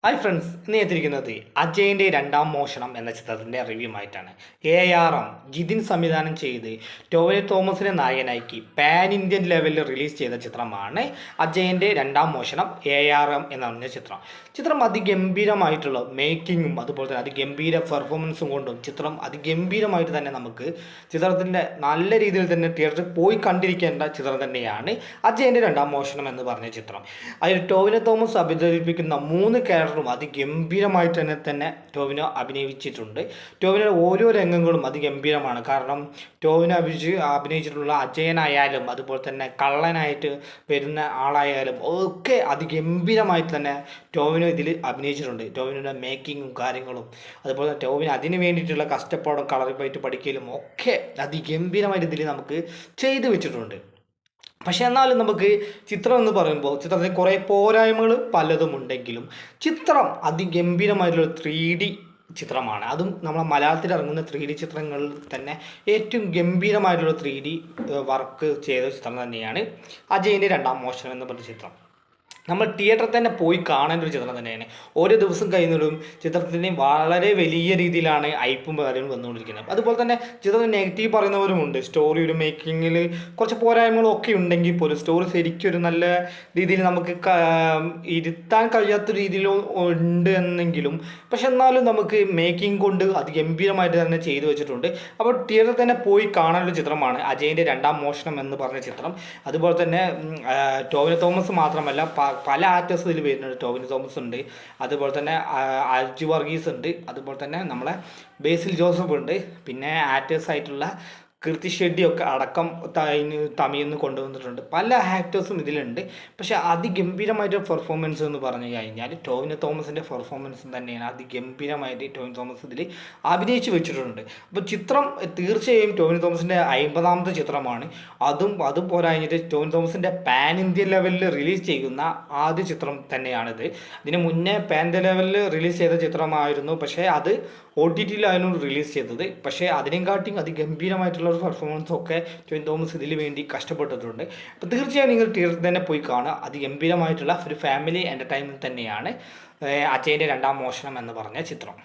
Hi friends, ഇന്ന് എത്തിയിരിക്കുന്നത് അജയൻ്റെ രണ്ടാം മോഷണം എന്ന ചിത്രത്തിൻ്റെ റിവ്യൂ ആയിട്ടാണ്. ARM ജിതിൻ സംവിധാനം ചെയ്ത് ടോവിനോ തോമസിനെ നായകനാക്കി പാൻ ഇന്ത്യൻ ലെവലിൽ റിലീസ് ചെയ്ത ചിത്രമാണ് അജയൻ്റെ രണ്ടാം മോഷണം ARM എന്ന പറഞ്ഞ ചിത്രം. ചിത്രം അതിഗംഭീരമായിട്ടുള്ള മേക്കിങ്ങും അതുപോലെ തന്നെ അതിഗംഭീര പെർഫോമൻസും കൊണ്ടും ചിത്രം അതിഗംഭീരമായിട്ട് തന്നെ നമുക്ക് ചിത്രത്തിൻ്റെ നല്ല രീതിയിൽ തന്നെ തിയേറ്ററിൽ പോയി കണ്ടിരിക്കേണ്ട ചിത്രം തന്നെയാണ് അജയൻ്റെ രണ്ടാം മോഷണം എന്ന് പറഞ്ഞ ചിത്രം. അതിൽ ടോവിനോ തോമസ് അവതരിപ്പിക്കുന്ന 3 ക്യാരക്ടറും അതിഗംഭീരമായിട്ട് തന്നെ ടോവിനോ അഭിനയിച്ചിട്ടുണ്ട്. ടോവിനോയുടെ ഓരോ രംഗങ്ങളും അതിഗംഭീരമാണ്. കാരണം ടോവിനോ അഭിനയിച്ചിട്ടുള്ള അജയനായാലും അതുപോലെ തന്നെ കള്ളനായിട്ട് വരുന്ന ആളായാലും ഒക്കെ അതിഗംഭീരമായിട്ട് തന്നെ ടോവിനോ ഇതിൽ അഭിനയിച്ചിട്ടുണ്ട്. ടോവിനോയുടെ മേക്കിങ്ങും കാര്യങ്ങളും അതുപോലെ ടോവിനോ അതിന് വേണ്ടിയിട്ടുള്ള കഷ്ടപ്പാടും കളറിപ്പായിട്ട് പഠിക്കലും ഒക്കെ അതിഗംഭീരമായിട്ട് ഇതിൽ നമുക്ക് ചെയ്തു വെച്ചിട്ടുണ്ട്. പക്ഷെ എന്നാലും നമുക്ക് ചിത്രം എന്ന് പറയുമ്പോൾ ചിത്രത്തിൽ കുറേ പോരായ്മകൾ പലതും ഉണ്ടെങ്കിലും ചിത്രം അതിഗംഭീരമായിട്ടുള്ള 3D ചിത്രമാണ്. അതും നമ്മളെ മലയാളത്തിൽ ഇറങ്ങുന്ന 3D ചിത്രങ്ങളിൽ തന്നെ ഏറ്റവും ഗംഭീരമായിട്ടുള്ള 3D വർക്ക് ചെയ്ത ചിത്രം തന്നെയാണ് അജയൻ്റെ രണ്ടാം മോഷണം എന്ന് പറഞ്ഞ ചിത്രം. നമ്മൾ തിയേറ്ററിൽ തന്നെ പോയി കാണേണ്ട ഒരു ചിത്രം തന്നെയാണ്. ഓരോ ദിവസം കഴിയുന്നതും ചിത്രത്തിന് വളരെ വലിയ രീതിയിലാണ് ഐപ്പും കാര്യങ്ങളും വന്നുകൊണ്ടിരിക്കുന്നത്. അതുപോലെ തന്നെ ചിത്രത്തിന് നെഗറ്റീവ് പറയുന്നവരുമുണ്ട്. സ്റ്റോറി ഒരു മേക്കിങ്ങിൽ കുറച്ച് പോരായ്മകളൊക്കെ ഉണ്ടെങ്കിൽ പോലും സ്റ്റോറി ശരിക്കും ഒരു നല്ല രീതിയിൽ നമുക്ക് ഇരുത്താൻ കഴിയാത്ത രീതിയിൽ ഉണ്ട് എന്നെങ്കിലും പക്ഷെ എന്നാലും നമുക്ക് മേക്കിംഗ് കൊണ്ട് അതിഗംഭീരമായിട്ട് തന്നെ ചെയ്തു വെച്ചിട്ടുണ്ട്. അപ്പോൾ തിയേറ്ററിൽ തന്നെ പോയി കാണാനുള്ള ചിത്രമാണ് അജയൻ്റെ രണ്ടാം മോഷണം എന്ന് പറഞ്ഞ ചിത്രം. അതുപോലെ തന്നെ ടോവിനോ തോമസ് മാത്രമല്ല പല ആക്ടേഴ്സ് ഇതിൽ വരുന്നുണ്ട്. ടോവിനോ തോമസ് ഉണ്ട്, അതുപോലെ തന്നെ അജു വർഗീസ് ഉണ്ട്, അതുപോലെ തന്നെ നമ്മളെ ബേസിൽ ജോസഫ് ഉണ്ട്, പിന്നെ ആക്ടേഴ്സ് ആയിട്ടുള്ള കീർത്തി ഷെഡ്ഡിയൊക്കെ അടക്കം തമിഴിൽ നിന്ന് കൊണ്ടുവന്നിട്ടുണ്ട്. പല ആക്ടേഴ്സും ഇതിലുണ്ട്. പക്ഷേ അതിഗംഭീരമായിട്ട് പെർഫോമൻസ് എന്ന് പറഞ്ഞു കഴിഞ്ഞാൽ ടോവിനോ തോമസിൻ്റെ പെർഫോമൻസ് തന്നെയാണ്. അതിഗംഭീരമായിട്ട് ടോവിനോ തോമസ് ഇതിൽ അഭിനയിച്ച് വെച്ചിട്ടുണ്ട്. അപ്പോൾ ചിത്രം തീർച്ചയായും ടോവിനോ തോമസിൻ്റെ 50ാമത്തെ ചിത്രമാണ്. അതും പോരാഞ്ഞിട്ട് ടോവിനോ തോമസിൻ്റെ പാൻ ഇന്ത്യൻ ലെവലിൽ റിലീസ് ചെയ്യുന്ന ആദ്യ ചിത്രം തന്നെയാണിത്. ഇതിന് മുന്നേ പാൻ ഇന്ത്യൻ ലെവലിൽ റിലീസ് ചെയ്ത ചിത്രമായിരുന്നു, പക്ഷേ അത് OTT-ലായിരുന്നു റിലീസ് ചെയ്തത്. പക്ഷേ അതിനെക്കാട്ടിയും അതിഗംഭീരമായിട്ടുള്ള ഒരു പെർഫോമൻസൊക്കെ ടോവിനോ തോമസ് ഇതിന് വേണ്ടി കഷ്ടപ്പെട്ടിട്ടുണ്ട്. അപ്പോൾ തീർച്ചയായും നിങ്ങൾ തിയേറ്ററിൽ തന്നെ പോയി കാണുക. അതിഗംഭീരമായിട്ടുള്ള ഒരു ഫാമിലി എൻ്റർടൈൻമെൻറ്റ് തന്നെയാണ് അജയൻ്റെ രണ്ടാം മോഷണം എന്ന് പറഞ്ഞ ചിത്രം.